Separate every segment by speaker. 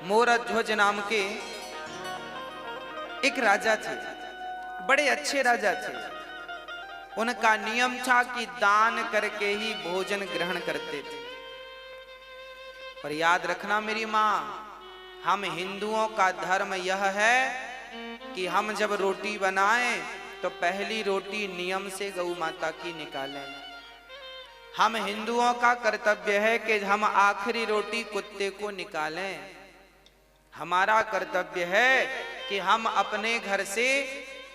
Speaker 1: मोरध्वज नाम के एक राजा थे, बड़े अच्छे राजा थे। उनका नियम था कि दान करके ही भोजन ग्रहण करते थे। और याद रखना मेरी मां, हम हिंदुओं का धर्म यह है कि हम जब रोटी बनाएं तो पहली रोटी नियम से गौ माता की निकालें। हम हिंदुओं का कर्तव्य है कि हम आखिरी रोटी कुत्ते को निकालें। हमारा कर्तव्य है कि हम अपने घर से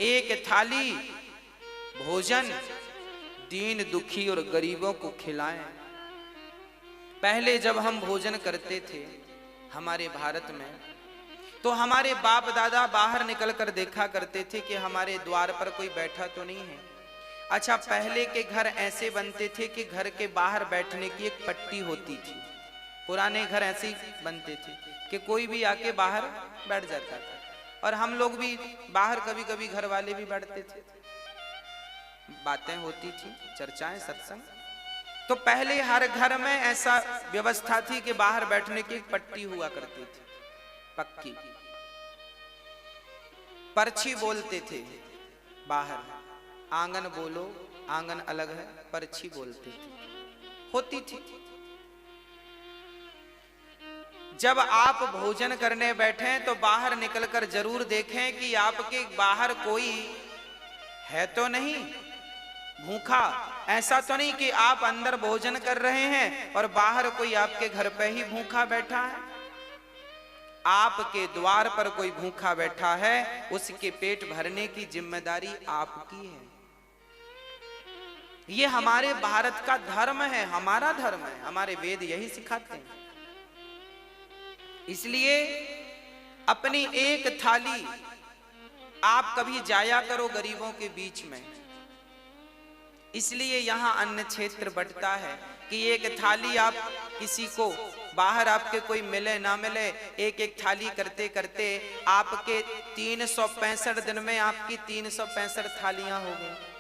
Speaker 1: एक थाली भोजन दीन दुखी और गरीबों को खिलाएं। पहले जब हम भोजन करते थे हमारे भारत में, तो हमारे बाप दादा बाहर निकलकर देखा करते थे कि हमारे द्वार पर कोई बैठा तो नहीं है। अच्छा, पहले के घर ऐसे बनते थे कि घर के बाहर बैठने की एक पट्टी होती थी। पुराने घर ऐसे ही बनते थे कि कोई भी आके बाहर बैठ जाता था, और हम लोग भी बाहर कभी कभी घर वाले भी बैठते थे, बातें होती थी, चर्चाएं, सत्संग। तो पहले हर घर में ऐसा व्यवस्था थी कि बाहर बैठने की एक पट्टी हुआ करती थी, पक्की। पर्ची बोलते थे बाहर, आंगन बोलो, आंगन अलग है, पर्ची बोलते थे, होती थी। जब आप भोजन करने बैठे तो बाहर निकलकर जरूर देखें कि आपके बाहर कोई है तो नहीं भूखा। ऐसा तो नहीं कि आप अंदर भोजन कर रहे हैं और बाहर कोई आपके घर पे ही भूखा बैठा है। आपके द्वार पर कोई भूखा बैठा है, उसके पेट भरने की जिम्मेदारी आपकी है। ये हमारे भारत का धर्म है, हमारा धर्म है, हमारे वेद यही सिखाते हैं। इसलिए अपनी एक थाली आप कभी जाया करो गरीबों के बीच में। इसलिए यहां अन्न क्षेत्र बंटता है कि एक थाली आप किसी को बाहर आपके कोई मिले ना मिले, एक एक थाली करते करते आपके 365 दिन में आपकी 365 थालियां हो गई।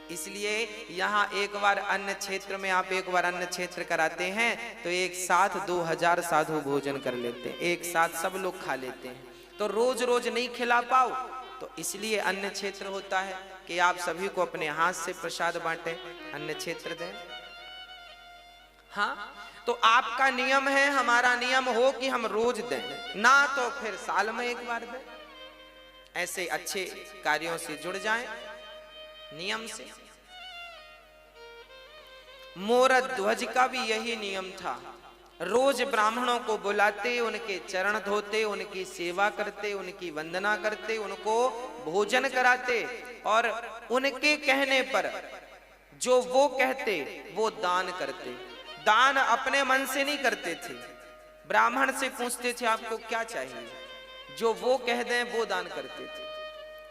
Speaker 1: इसलिए यहाँ एक बार अन्न क्षेत्र में आप एक बार अन्न क्षेत्र कराते हैं तो एक साथ 2000 साधु भोजन कर लेते हैं, एक साथ सब लोग खा लेते हैं। तो रोज रोज नहीं खिला पाओ, तो इसलिए अन्न क्षेत्र होता है कि आप सभी को अपने हाथ से प्रसाद बांटें, अन्न क्षेत्र दें। हाँ, तो आपका नियम है, हमारा नियम हो कि हम रोज दें, ना तो फिर साल में एक बार दें। ऐसे अच्छे कार्यों से जुड़ जाएं नियम से। मोरध्वज का भी यही नियम था। रोज ब्राह्मणों को बुलाते, उनके चरण धोते, उनकी सेवा करते, उनकी वंदना करते, उनको भोजन कराते, और उनके कहने पर जो वो कहते वो दान करते। दान अपने मन से नहीं करते थे, ब्राह्मण से पूछते थे आपको क्या चाहिए, जो वो कह दें वो दान करते थे।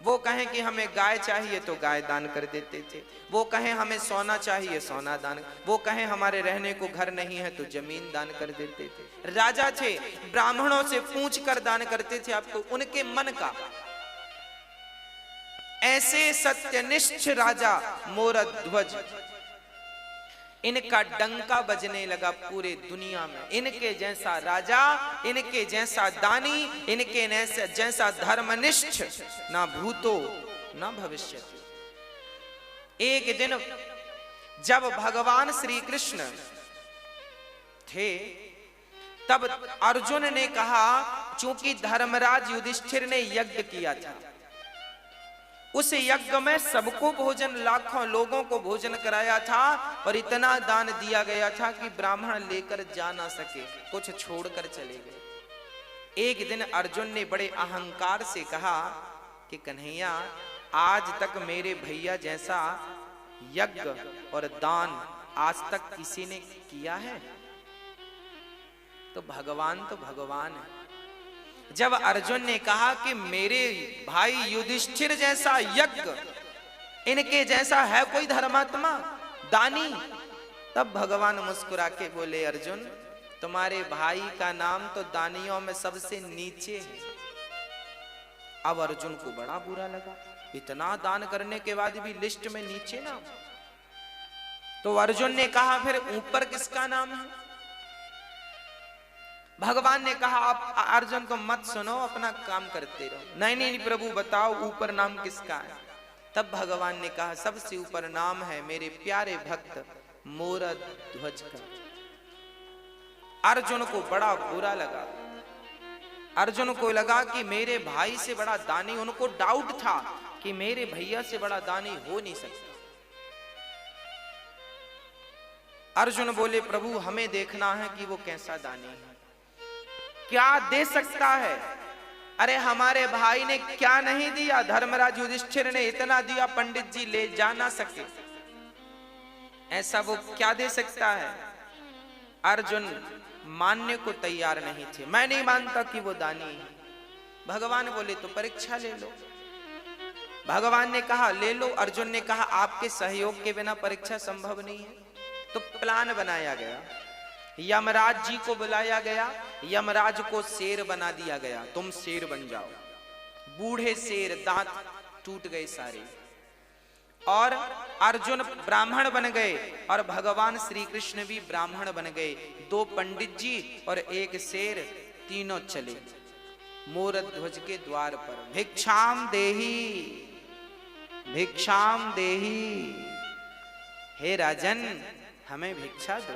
Speaker 1: वो कहें कि हमें गाय चाहिए तो गाय दान कर देते थे, वो कहें हमें सोना चाहिए सोना दान, वो कहें हमारे रहने को घर नहीं है तो जमीन दान कर देते थे। राजा थे, ब्राह्मणों से पूछ कर दान करते थे आपको उनके मन का। ऐसे सत्यनिष्ठ राजा मोरध्वज, इनका डंका बजने लगा पूरे दुनिया में। इनके जैसा राजा, इनके जैसा दानी, इनके जैसा धर्मनिष्ठ ना भूतो ना भविष्य। एक दिन जब भगवान श्री कृष्ण थे तब अर्जुन ने कहा, चूंकि धर्मराज युधिष्ठिर ने यज्ञ किया था, उस यज्ञ में सबको भोजन, लाखों लोगों को भोजन कराया था, और इतना दान दिया गया था कि ब्राह्मण लेकर जा ना सके, कुछ छोड़कर चले गए। एक दिन अर्जुन ने बड़े अहंकार से कहा कि कन्हैया, आज तक मेरे भैया जैसा यज्ञ और दान आज तक किसी ने किया है? तो भगवान है। जब अर्जुन ने कहा कि मेरे भाई युधिष्ठिर जैसा यज्ञ, इनके जैसा है कोई धर्मात्मा दानी, तब भगवान मुस्कुरा के बोले, अर्जुन तुम्हारे भाई का नाम तो दानियों में सबसे नीचे है। अब अर्जुन को बड़ा बुरा लगा, इतना दान करने के बाद भी लिस्ट में नीचे नाम। तो अर्जुन ने कहा, फिर ऊपर किसका नाम है? भगवान ने कहा आप अर्जुन तुम मत सुनो, अपना काम करते रहो। नहीं नहीं प्रभु बताओ ऊपर नाम किसका है? तब भगवान ने कहा सबसे ऊपर नाम है मेरे प्यारे भक्त मोरध्वज का। अर्जुन को बड़ा बुरा लगा। अर्जुन को लगा कि मेरे भाई से बड़ा दानी, उनको डाउट था कि मेरे भैया से बड़ा दानी हो नहीं सकता। अर्जुन बोले प्रभु हमें देखना है कि वो कैसा दानी है, क्या दे सकता है। अरे हमारे भाई ने क्या नहीं दिया, धर्मराज युधिष्ठिर ने इतना दिया पंडित जी ले जा ना सके, ऐसा वो क्या दे सकता है। अर्जुन मानने को तैयार नहीं थे। मैं नहीं मानता कि वो दानी है। भगवान बोले तो परीक्षा ले लो। भगवान ने कहा ले लो। अर्जुन ने कहा आपके सहयोग के बिना परीक्षा संभव नहीं है। तो प्लान बनाया गया, यमराज जी को बुलाया गया, यमराज को शेर बना दिया गया, तुम शेर बन जाओ। बूढ़े शेर, दांत टूट गए सारे। और अर्जुन ब्राह्मण बन गए और भगवान श्री कृष्ण भी ब्राह्मण बन गए। 2 पंडित जी और 1 शेर, तीनों चले मोरध्वज के द्वार पर। भिक्षाम देही, भिक्षाम देही, हे राजन हमें भिक्षा दो।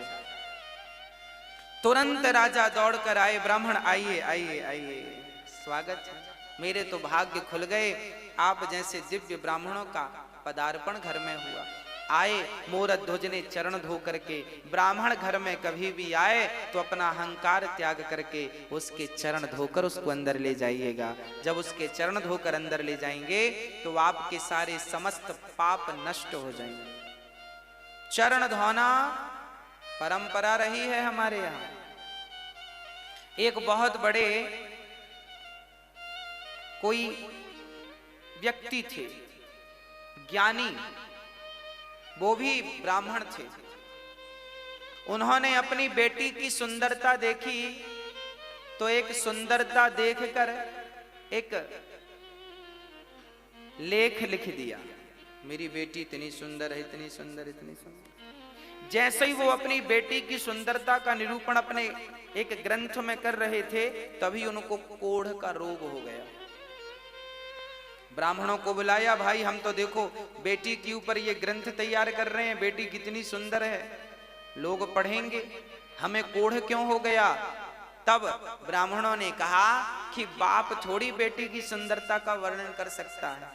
Speaker 1: तुरंत राजा दौड़कर आए, ब्राह्मण आइए आइए आइए, स्वागत है, मेरे तो भाग्य खुल गए, आप जैसे दिव्य ब्राह्मणों का पदार्पण घर में हुआ। आए, मोरध्वज ने चरण धो करके, ब्राह्मण घर में कभी भी आए तो अपना अहंकार त्याग करके उसके चरण धोकर उसको अंदर ले जाइएगा। जब उसके चरण धोकर अंदर ले जाएंगे तो आपके सारे समस्त पाप नष्ट हो जाएंगे। चरण धोना परंपरा रही है हमारे यहाँ। एक बहुत बड़े कोई व्यक्ति थे, ज्ञानी, वो भी ब्राह्मण थे। उन्होंने अपनी बेटी की सुंदरता देखी तो एक सुंदरता देखकर एक लेख लिख दिया, मेरी बेटी इतनी सुंदर है, इतनी सुंदर, इतनी सुंदर। जैसे ही वो अपनी बेटी की सुंदरता का निरूपण अपने एक ग्रंथ में कर रहे थे तभी उनको कोढ़ का रोग हो गया। ब्राह्मणों को बुलाया, भाई हम तो देखो बेटी के ऊपर ये ग्रंथ तैयार कर रहे हैं, बेटी कितनी सुंदर है, लोग पढ़ेंगे, हमें कोढ़ क्यों हो गया। तब ब्राह्मणों ने कहा कि बाप थोड़ी बेटी की सुंदरता का वर्णन कर सकता है।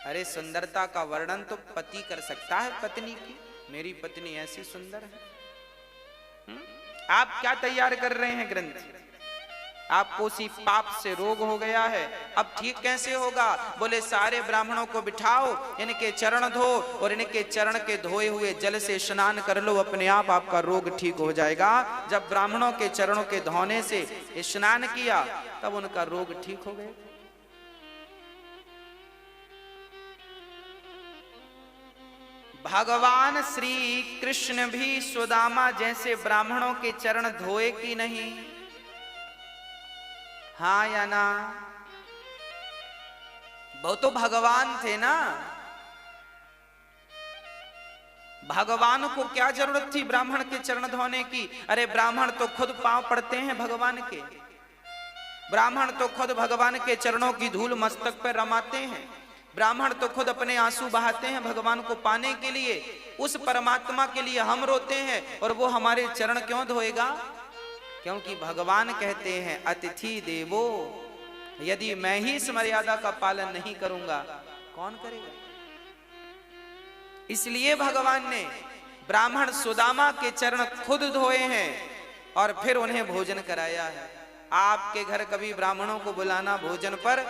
Speaker 1: अरे सुंदरता का वर्णन तो पति कर सकता है पत्नी की, मेरी पत्नी ऐसी सुंदर है। आप क्या तैयार कर रहे हैं ग्रंथ? आपको उसी पाप से रोग हो गया है, अब ठीक कैसे होगा? बोले सारे ब्राह्मणों को बिठाओ, इनके चरण धो और इनके चरण के धोए हुए जल से स्नान कर लो, अपने आप आपका रोग ठीक हो जाएगा। जब ब्राह्मणों के चरणों के धोने से स्नान किया तब उनका रोग ठीक हो गया। भगवान श्री कृष्ण भी सुदामा जैसे ब्राह्मणों के चरण धोए कि नहीं? हाँ या ना? वो तो भगवान थे ना। भगवान को क्या जरूरत थी ब्राह्मण के चरण धोने की? अरे ब्राह्मण तो खुद पांव पड़ते हैं भगवान के, ब्राह्मण तो खुद भगवान के चरणों की धूल मस्तक पर रमाते हैं, ब्राह्मण तो खुद अपने आंसू बहाते हैं भगवान को पाने के लिए। उस परमात्मा के लिए हम रोते हैं और वो हमारे चरण क्यों धोएगा? क्योंकि भगवान कहते हैं अतिथि देवो, यदि मैं ही इस मर्यादा का पालन नहीं करूंगा कौन करेगा? इसलिए भगवान ने ब्राह्मण सुदामा के चरण खुद धोए हैं और फिर उन्हें भोजन कराया है। आपके घर कभी ब्राह्मणों को बुलाना भोजन पर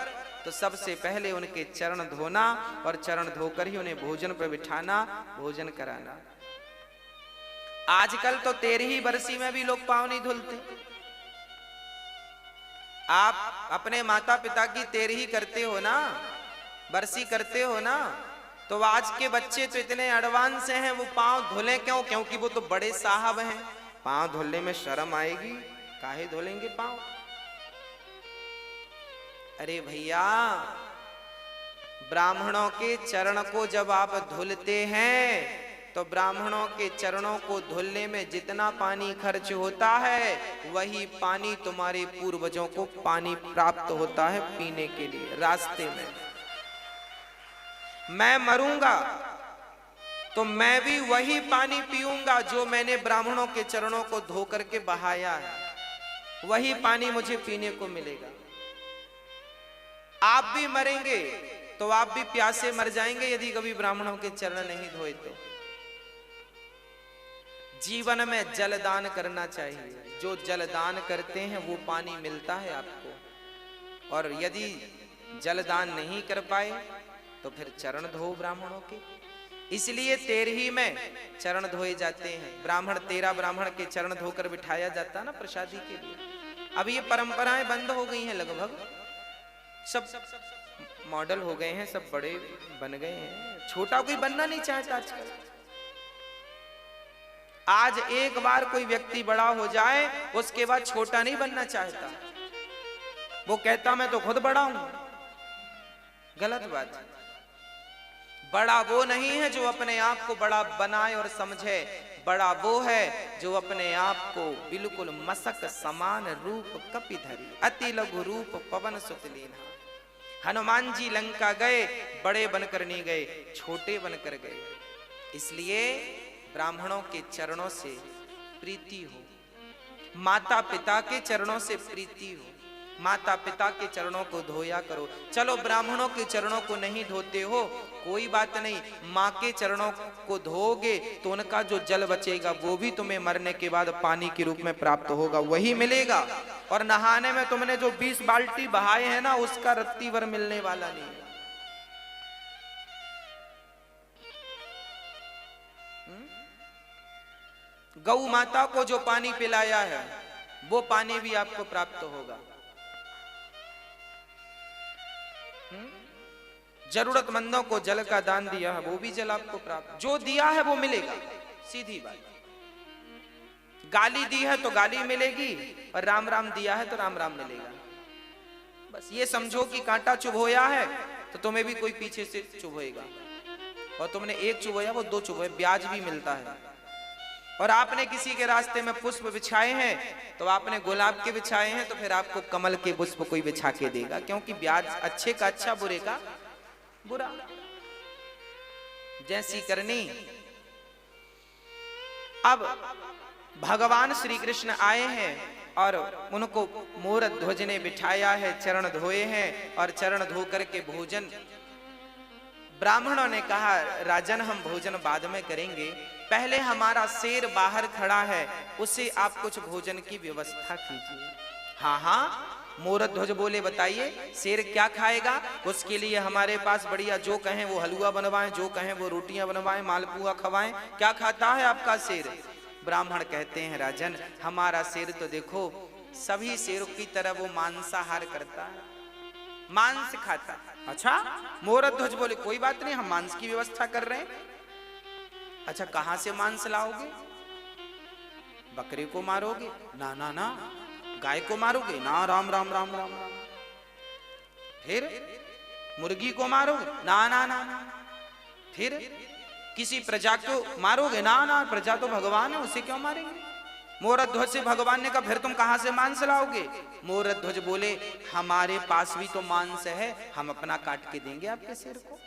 Speaker 1: तो सबसे पहले उनके चरण धोना और चरण धोकर ही उन्हें भोजन पर बिठाना, भोजन कराना। आजकल तो 13ही बरसी में भी लोग पांव नहीं धुलते। आप अपने माता पिता की 13ही करते हो ना, बरसी करते हो ना, तो आज के बच्चे तो इतने एडवांस हैं, वो पांव धुले क्यों? क्योंकि वो तो बड़े साहब हैं, पांव धुलने में शर्म आएगी, काहे धुलेंगे पांव? अरे भैया, ब्राह्मणों के चरण को जब आप धुलते हैं तो ब्राह्मणों के चरणों को धुलने में जितना पानी खर्च होता है, वही पानी तुम्हारे पूर्वजों को पानी प्राप्त होता है पीने के लिए रास्ते में। मैं मरूंगा तो मैं भी वही पानी पीऊंगा जो मैंने ब्राह्मणों के चरणों को धो करके बहाया है, वही पानी मुझे पीने को मिलेगा। आप भी मरेंगे तो आप भी प्यासे मर जाएंगे यदि कभी ब्राह्मणों के चरण नहीं धोए तो। जीवन में जलदान करना चाहिए, जो जलदान करते हैं वो पानी मिलता है आपको। और यदि जलदान नहीं कर पाए तो फिर चरण धो ब्राह्मणों के। इसलिए 13 में चरण धोए जाते हैं। ब्राह्मण 13 ब्राह्मण के चरण धोकर बिठाया जाता ना प्रसादी के लिए। अब ये परंपराएं बंद हो गई हैं, लगभग सब मॉडल हो गए हैं, सब बड़े बन गए हैं, छोटा कोई बनना नहीं चाहता आजकल। आज एक बार कोई व्यक्ति बड़ा हो जाए उसके बाद छोटा नहीं बनना चाहता, वो कहता मैं तो खुद बड़ा हूं। गलत बात है। बड़ा वो नहीं है जो अपने आप को बड़ा बनाए और समझे, बड़ा वो है जो अपने आप को बिल्कुल मसक समान रूप कपिधरी अति लघु रूप पवन सुत लीन्हा। हनुमान जी लंका गए, बड़े बनकर नहीं गए, छोटे बनकर गए। इसलिए ब्राह्मणों के चरणों से प्रीति हो, माता पिता के चरणों से प्रीति हो, माता पिता के चरणों को धोया करो। चलो ब्राह्मणों के चरणों को नहीं धोते हो, कोई बात नहीं, माँ के चरणों को धोगे तो उनका जो जल बचेगा वो भी तुम्हें मरने के बाद पानी के रूप में प्राप्त होगा, वही मिलेगा। और नहाने में तुमने जो 20 बाल्टी बहाए हैं ना, उसका रत्ती भर मिलने वाला नहीं है। गौ माता को जो पानी पिलाया है वो पानी भी आपको प्राप्त होगा। जरूरतमंदों को जल का दान दिया है, वो भी जल आपको प्राप्त, जो दिया है वो मिलेगा, सीधी बात। गाली दी है तो गाली मिलेगी, और राम राम दिया है तो राम राम मिलेगा। बस ये समझो कि कांटा चुभोया है तो तुम्हें भी कोई पीछे से चुभोएगा, और तुमने एक चुभोया वो 2 चुभोए, ब्याज भी मिलता है। और आपने किसी के रास्ते में पुष्प बिछाए हैं तो आपने गुलाब के बिछाए हैं तो फिर आपको कमल के पुष्प कोई बिछा के देगा, क्योंकि ब्याज अच्छे का अच्छा, बुरे का बुरा, जैसी करनी। अब भगवान श्री कृष्ण आए हैं और उनको मोर ध्वज ने बिठाया है, चरण धोए हैं, और चरण धो करके भोजन। ब्राह्मणों ने कहा राजन हम भोजन बाद में करेंगे, पहले हमारा शेर बाहर खड़ा है, उसे आप कुछ भोजन की व्यवस्था कीजिए। हाँ हाँ, मोरध्वज बोले बताइए शेर क्या खाएगा? उसके लिए हमारे पास बढ़िया, जो कहें वो हलवा बनवाएं, जो कहें वो रोटियां बनवाएं, मालपुआ खवाएं। क्या खाता है आपका शेर? ब्राह्मण कहते हैं राजन हमारा शेर तो देखो सभी शेरों की तरह वो मांसाहार करता है, मांस खाता है। अच्छा, मोरध्वज बोले कोई बात नहीं, हम मांस की व्यवस्था कर रहे हैं। अच्छा, कहां से मांस लाओगे? बकरे को मारोगे? ना ना ना। गाय को मारोगे? ना, राम राम राम राम राम। फिर मुर्गी को मारोगे? ना ना ना ना। फिर किसी प्रजा को मारोगे? ना ना, प्रजा तो भगवान है, उसे क्यों मारेंगे? मोरध्वज से भगवान ने कहा फिर तुम कहां से मांस लाओगे? मोरध्वज बोले हमारे पास भी तो मांस है, हम अपना काट के देंगे आपके सिर को,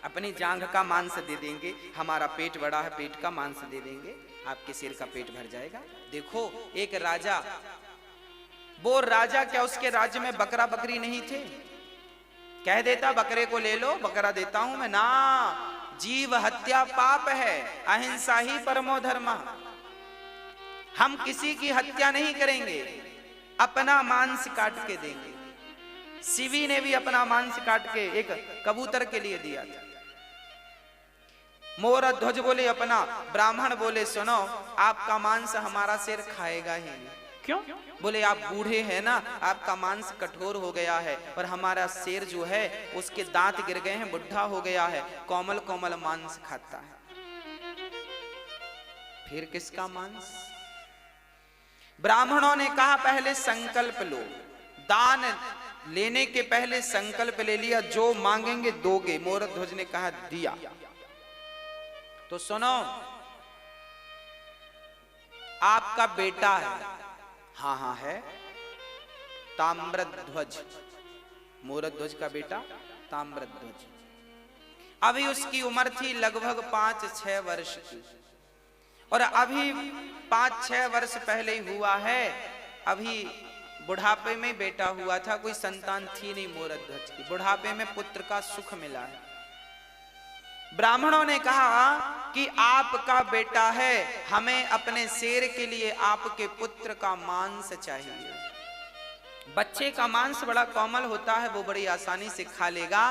Speaker 1: अपनी जांघ का मांस दे देंगे, हमारा पेट बड़ा है, पेट का मांस दे देंगे, आपके सिर का पेट भर जाएगा। देखो एक राजा, वो राजा क्या उसके राज्य में बकरा बकरी नहीं थे? कह देता बकरे को ले लो, बकरा देता हूं मैं। ना, जीव हत्या पाप है, अहिंसा ही परमो धर्म। हम किसी की हत्या नहीं करेंगे, अपना मांस काट के देंगे। शिवी ने भी अपना मांस काट के एक कबूतर के लिए दिया था। मोरध्वज बोले अपना, ब्राह्मण बोले सुनो आपका मांस हमारा शेर खाएगा ही नहीं। क्यों? बोले आप बूढ़े हैं ना, आपका मांस कठोर हो गया है, और हमारा शेर जो है उसके दांत गिर गए हैं, बुढ़ा हो गया है, कोमल कोमल मांस खाता है। फिर किसका मांस? ब्राह्मणों ने कहा पहले संकल्प लो, दान लेने के पहले संकल्प ले लिया, जो मांगेंगे दोगे। मोरध्वज ने कहा दिया। तो सुनो, आपका बेटा है। हाँ हाँ है, ताम्रध्वज, मोरध्वज का बेटा ताम्रध्वज। अभी उसकी उम्र थी लगभग 5-6 वर्ष की, और अभी 5-6 वर्ष पहले ही हुआ है। अभी बुढ़ापे में बेटा हुआ था, कोई संतान थी नहीं मोरध्वज की। बुढ़ापे में पुत्र का सुख मिला है। ब्राह्मणों ने कहा कि आपका बेटा है, हमें अपने शेर के लिए आपके पुत्र का मांस चाहिए। बच्चे का मांस बड़ा कोमल होता है, वो बड़ी आसानी से खा लेगा।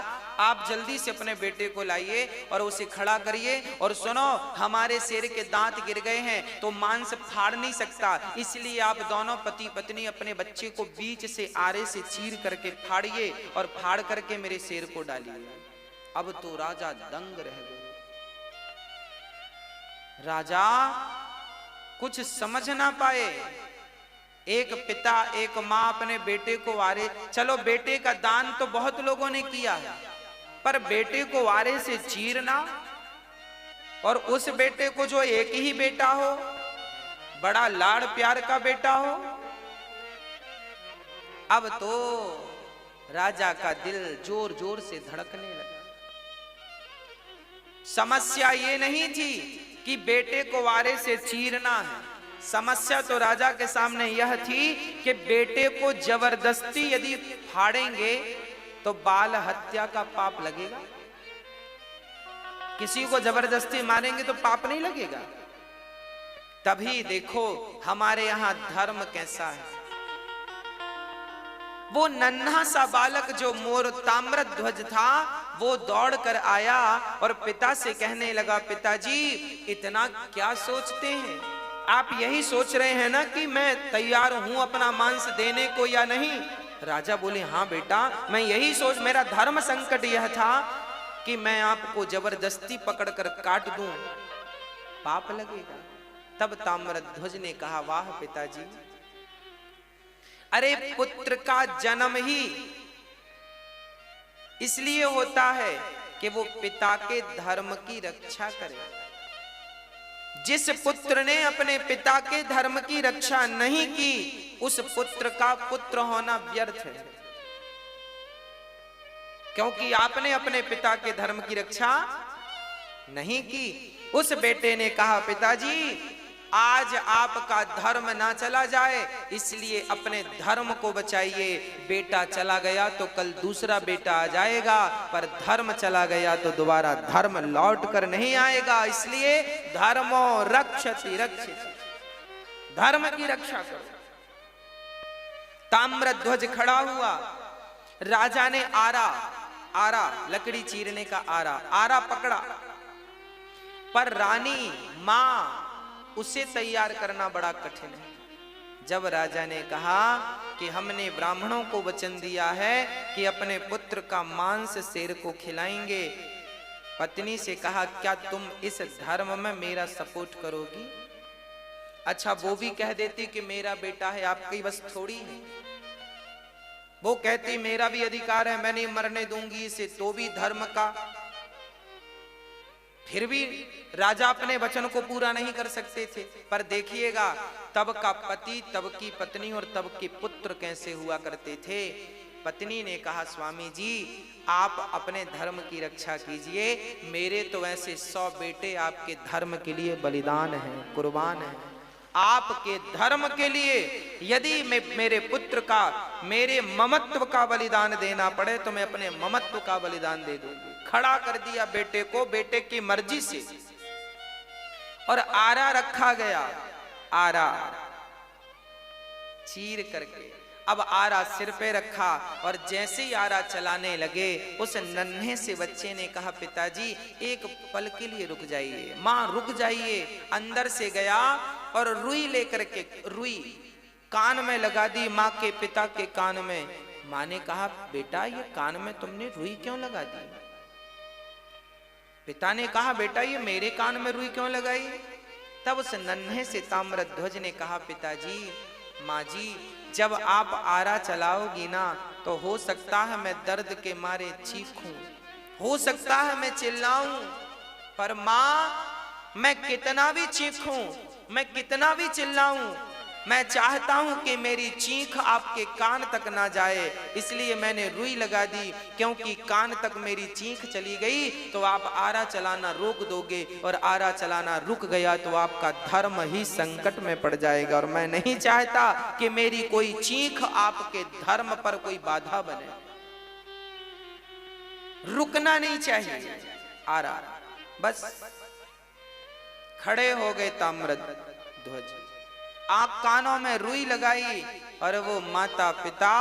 Speaker 1: आप जल्दी से अपने बेटे को लाइए और उसे खड़ा करिए। और सुनो, हमारे शेर के दांत गिर गए हैं तो मांस फाड़ नहीं सकता, इसलिए आप दोनों पति पत्नी अपने बच्चे को बीच से आरे से चीर करके फाड़िए और फाड़ करके मेरे शेर को डालिए। अब तो राजा दंग रह गए। राजा कुछ समझ ना पाए। एक पिता एक माँ अपने बेटे को वारे, चलो बेटे का दान तो बहुत लोगों ने किया है, पर बेटे को वारे से चीरना, और उस बेटे को जो एक ही बेटा हो, बड़ा लाड़ प्यार का बेटा हो। अब तो राजा का दिल जोर जोर से धड़कने लगा। समस्या ये नहीं थी कि बेटे को वारे से चीरना है, समस्या तो राजा के सामने यह थी कि बेटे को जबरदस्ती यदि फाड़ेंगे तो बाल हत्या का पाप लगेगा। किसी को जबरदस्ती मारेंगे तो पाप नहीं लगेगा। तभी देखो हमारे यहां धर्म कैसा है। वो नन्हा सा बालक जो मोर ताम्रध्वज था, वो दौड़ कर आया और पिता से कहने लगा, पिताजी इतना क्या सोचते हैं? आप यही सोच रहे हैं ना कि मैं तैयार हूं अपना मांस देने को या नहीं? राजा बोले, हाँ बेटा, मैं यही सोच, मेरा धर्म संकट यह था कि मैं आपको जबरदस्ती पकड़कर काट दूं, पाप लगेगा। तब ताम्रध्वज ने कहा, वाह पिताजी, अरे पुत्र का जन्म ही इसलिए होता है कि वो पिता के धर्म की रक्षा करे। जिस पुत्र ने अपने पिता के धर्म की रक्षा नहीं की, उस पुत्र का पुत्र होना व्यर्थ है, क्योंकि आपने अपने पिता के धर्म की रक्षा नहीं की। उस बेटे ने कहा, पिताजी आज आपका धर्म ना चला जाए, इसलिए अपने धर्म को बचाइए। बेटा चला गया तो कल दूसरा बेटा आ जाएगा, पर धर्म चला गया तो दोबारा धर्म लौट कर नहीं आएगा। इसलिए धर्मो रक्षति रक्षित, धर्म की रक्षा करो। ताम्रध्वज खड़ा हुआ। राजा ने आरा लकड़ी चीरने का आरा पकड़ा, पर रानी मां उसे तैयार करना बड़ा कठिन है। जब राजा ने कहा कि हमने ब्राह्मणों को वचन दिया है कि अपने पुत्र का मांस शेर को खिलाएंगे, पत्नी से कहा, क्या तुम इस धर्म में मेरा सपोर्ट करोगी? अच्छा, वो भी कह देती कि मेरा बेटा है, आपकी बस थोड़ी है। वो कहती मेरा भी अधिकार है, मैं नहीं मरने दूंगी इसे, तो भी धर्म का। फिर भी राजा अपने वचन को पूरा नहीं कर सकते थे। पर देखिएगा, तब का पति, तब की पत्नी और तब के पुत्र कैसे हुआ करते थे। पत्नी ने कहा, स्वामी जी आप अपने धर्म की रक्षा कीजिए, मेरे तो ऐसे 100 बेटे आपके धर्म के लिए बलिदान हैं, कुर्बान हैं। आपके धर्म के लिए यदि मैं मेरे पुत्र का, मेरे ममत्व का बलिदान देना पड़े तो मैं अपने ममत्व का बलिदान दे दूंगी। खड़ा कर दिया बेटे को, बेटे की मर्जी से, और आरा रखा गया। आरा चीर करके अब आरा सिर पे रखा, और जैसे ही आरा चलाने लगे, उस नन्हे से बच्चे ने कहा, पिताजी एक पल के लिए रुक जाइए, माँ रुक जाइए। अंदर से गया और रुई लेकर के, रुई कान में लगा दी माँ के, पिता के कान में। माँ ने कहा, बेटा ये कान में तुमने रुई क्यों लगा दी? पिता ने कहा, बेटा ये मेरे कान में रुई क्यों लगाई? तब उस नन्हे से ताम्रध्वज ने कहा, पिताजी, माँ जी, जब आप आरा चलाओगी ना तो हो सकता है मैं दर्द के मारे चीखूं, हो सकता है मैं चिल्लाऊं, पर माँ मैं कितना भी चीखूं, मैं कितना भी चिल्लाऊं, मैं चाहता हूं कि मेरी चीख आपके कान तक ना जाए, इसलिए मैंने रुई लगा दी, क्योंकि कान तक मेरी चीख चली गई तो आप आरा चलाना रोक दोगे, और आरा चलाना रुक गया तो आपका धर्म ही संकट में पड़ जाएगा। और मैं नहीं चाहता कि मेरी कोई चीख आपके धर्म पर कोई बाधा बने, रुकना नहीं चाहिए आरा। बस खड़े हो गए ताम्रध्वज, आंख कानों में रुई लगाई, और वो माता पिता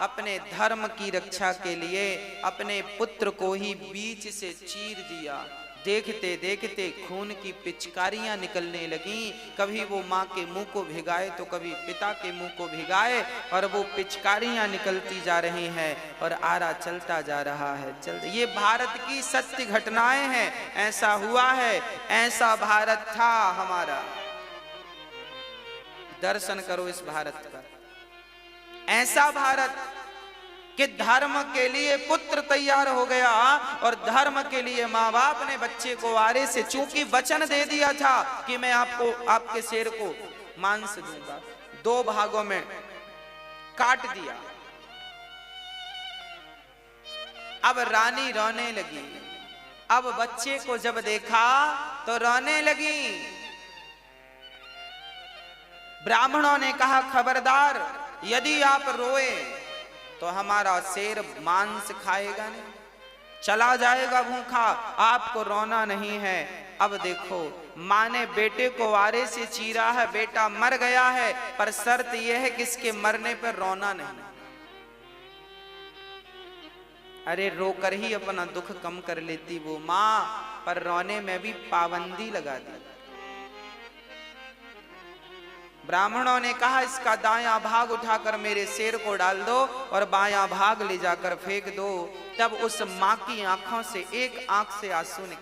Speaker 1: अपने धर्म की रक्षा के लिए अपने पुत्र को ही बीच से चीर दिया। देखते देखते खून की पिचकारियां निकलने लगी, कभी वो माँ के मुंह को भिगाए तो कभी पिता के मुंह को भिगाए, और वो पिचकारियां निकलती जा रही हैं और आरा चलता जा रहा है। ये भारत की सत्य घटनाएं हैं, ऐसा हुआ है, ऐसा भारत था हमारा। दर्शन करो इस भारत का, ऐसा भारत कि धर्म के लिए पुत्र तैयार हो गया, और धर्म के लिए माँ बाप ने बच्चे को आरे से, चूंकि वचन दे दिया था कि मैं आपको, आपके शेर को मांस दूंगा, 2 भागों में काट दिया। अब रानी रोने लगी, अब बच्चे को जब देखा तो रोने लगी। ब्राह्मणों ने कहा खबरदार, यदि आप रोए तो हमारा शेर मांस खाएगा नहीं, चला जाएगा भूखा, आपको रोना नहीं है। अब देखो, माँ ने बेटे को आरे से चीरा है, बेटा मर गया है, पर शर्त यह है कि इसके मरने पर रोना नहीं। अरे रोकर ही अपना दुख कम कर लेती वो माँ, पर रोने में भी पाबंदी लगा दी। ब्राह्मणों ने कहा इसका दायां भाग उठाकर मेरे शेर को डाल दो और बायां भाग ले जाकर फेंक दो। तब उस माँ की आंखों से एक आंख से आंसू निकले।